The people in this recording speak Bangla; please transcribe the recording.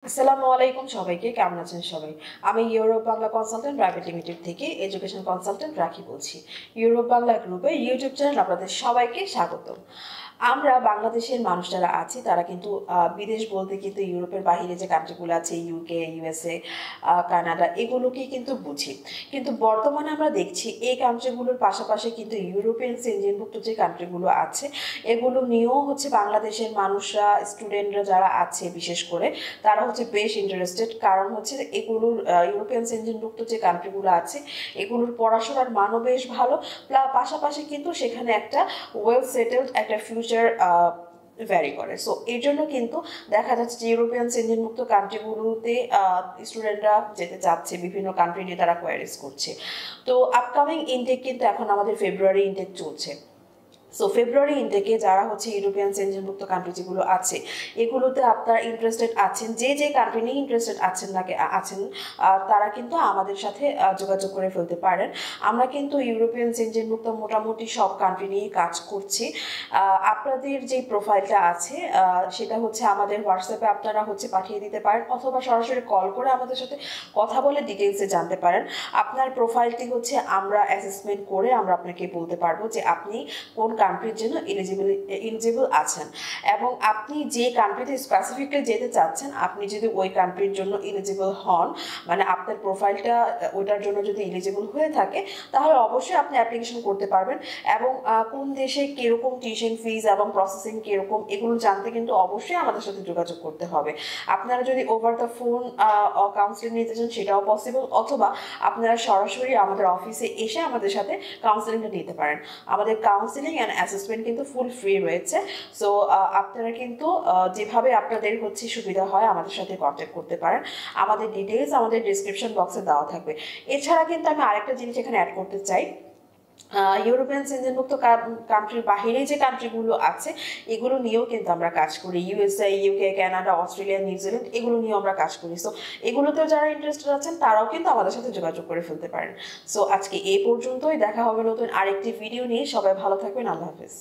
আসসালামু আলাইকুম সবাইকে, কেমন আছেন সবাই? আমি Europe Bangla consultant private limited থেকে এডুকেশন কনসালটেন্ট রাখি বলছি। ইউরোপ বাংলা গ্রুপে ইউটিউব চ্যানেল আপনাদের সবাইকে স্বাগতম। আমরা বাংলাদেশের মানুষ যারা আছি তারা কিন্তু বিদেশ বলতে কিন্তু ইউরোপের বাইরে যে কান্ট্রিগুলো আছে, ইউকে, ইউএসএ, কানাডা, এগুলোকেই কিন্তু বুঝি। কিন্তু বর্তমানে আমরা দেখছি এই কান্ট্রিগুলোর পাশাপাশি কিন্তু ইউরোপিয়ান সেনজেনভুক্ত যে কান্ট্রিগুলো আছে এগুলো নিয়েও বাংলাদেশের মানুষরা, স্টুডেন্টরা যারা আছে বিশেষ করে, তারা বেশ ইন্টারেস্টেড। কারণ এগুলোর ইউরোপিয়ান সেনজেনভুক্ত যে কান্ট্রিগুলো আছে এগুলোর পড়াশোনার মানও বেশ ভালো, পাশাপাশি কিন্তু সেখানে একটা ওয়েল সেটেলড একটা ফিউচার ভ্যারি করে। সো এর জন্য কিন্তু দেখা যাচ্ছে যে ইউরোপিয়ান সেনজেনভুক্ত কান্ট্রিগুলোতে স্টুডেন্টরা যেতে চাচ্ছে, বিভিন্ন কান্ট্রি নিয়ে তারা কোয়ারিজ করছে। তো আপকামিং ইনটেক কিন্তু এখন আমাদের ফেব্রুয়ারি ইনটেক চলছে। সো ফেব্রুয়ারি ইনটেকে যারা ইউরোপিয়ান সেনজেনভুক্ত কান্ট্রি যেগুলো আছে এগুলোতে আপনারা ইন্টারেস্টেড আছেন, যে কান্ট্রি নিয়ে ইন্টারেস্টেড আছেন তারা কিন্তু আমাদের সাথে যোগাযোগ করে ফেলতে পারেন। আমরা কিন্তু ইউরোপিয়ান সেনজেনভুক্ত মোটামুটি সব কান্ট্রি নিয়েই কাজ করছি। আপনাদের যে প্রোফাইলটা আছে সেটা আমাদের হোয়াটসঅ্যাপে আপনারা পাঠিয়ে দিতে পারেন, অথবা সরাসরি কল করে আমাদের সাথে কথা বলে ডিটেলসে জানতে পারেন। আপনার প্রোফাইলটি আমরা অ্যাসেসমেন্ট করে আমরা আপনাকে বলতে পারবো যে আপনি কোন কান্ট্রির জন্য এলিজিবল আছেন, এবং আপনি যে কান্ট্রিতে স্পেসিফিকলি যেতে চাচ্ছেন, আপনি যদি ওই কান্ট্রির জন্য এলিজিবল হন, মানে আপনার প্রোফাইলটা ওইটার জন্য যদি এলিজিবল হয়ে থাকে, তাহলে অবশ্যই আপনি অ্যাপ্লিকেশন করতে পারবেন। এবং কোন দেশে কীরকম টিউশন ফিজ এবং প্রসেসিং কীরকম এগুলো জানতে কিন্তু অবশ্যই আমাদের সাথে যোগাযোগ করতে হবে। আপনারা যদি ওভার দ্য ফোন কাউন্সিলিং নিতে চান সেটাও পসিবল, অথবা আপনারা সরাসরি আমাদের অফিসে এসে আমাদের সাথে কাউন্সিলিংটা নিতে পারেন। আমাদের কাউন্সিলিং অ্যান্ড অ্যাসেসমেন্ট কিন্তু ফুল ফ্রি রয়েছে। সো আপনারা কিন্তু যেভাবে আপনাদের সুবিধা হয় আমাদের সাথে কন্ট্যাক্ট করতে পারেন। আমাদের ডিটেলস আমাদের ডিসক্রিপশন বক্সে দেওয়া থাকবে। এছাড়া কিন্তু আমি আরেকটা জিনিস এখানে অ্যাড করতে চাই। ইউরোপিয়ান সেনজেনভুক্ত কান্ট্রির বাহিরে যে কান্ট্রিগুলো আছে এগুলো নিয়েও কিন্তু আমরা কাজ করি। USA, UK, Canada, Australia, New Zealand, এগুলো নিয়েও আমরা কাজ করি। সো এগুলোতেও যারা ইন্টারেস্টেড আছেন তারাও কিন্তু আমাদের সাথে যোগাযোগ করে ফেলতে পারেন। সো আজকে এই পর্যন্তই, দেখা হবে নতুন আরেকটি ভিডিও নিয়ে। সবাই ভালো থাকবেন। আল্লাহ হাফেজ।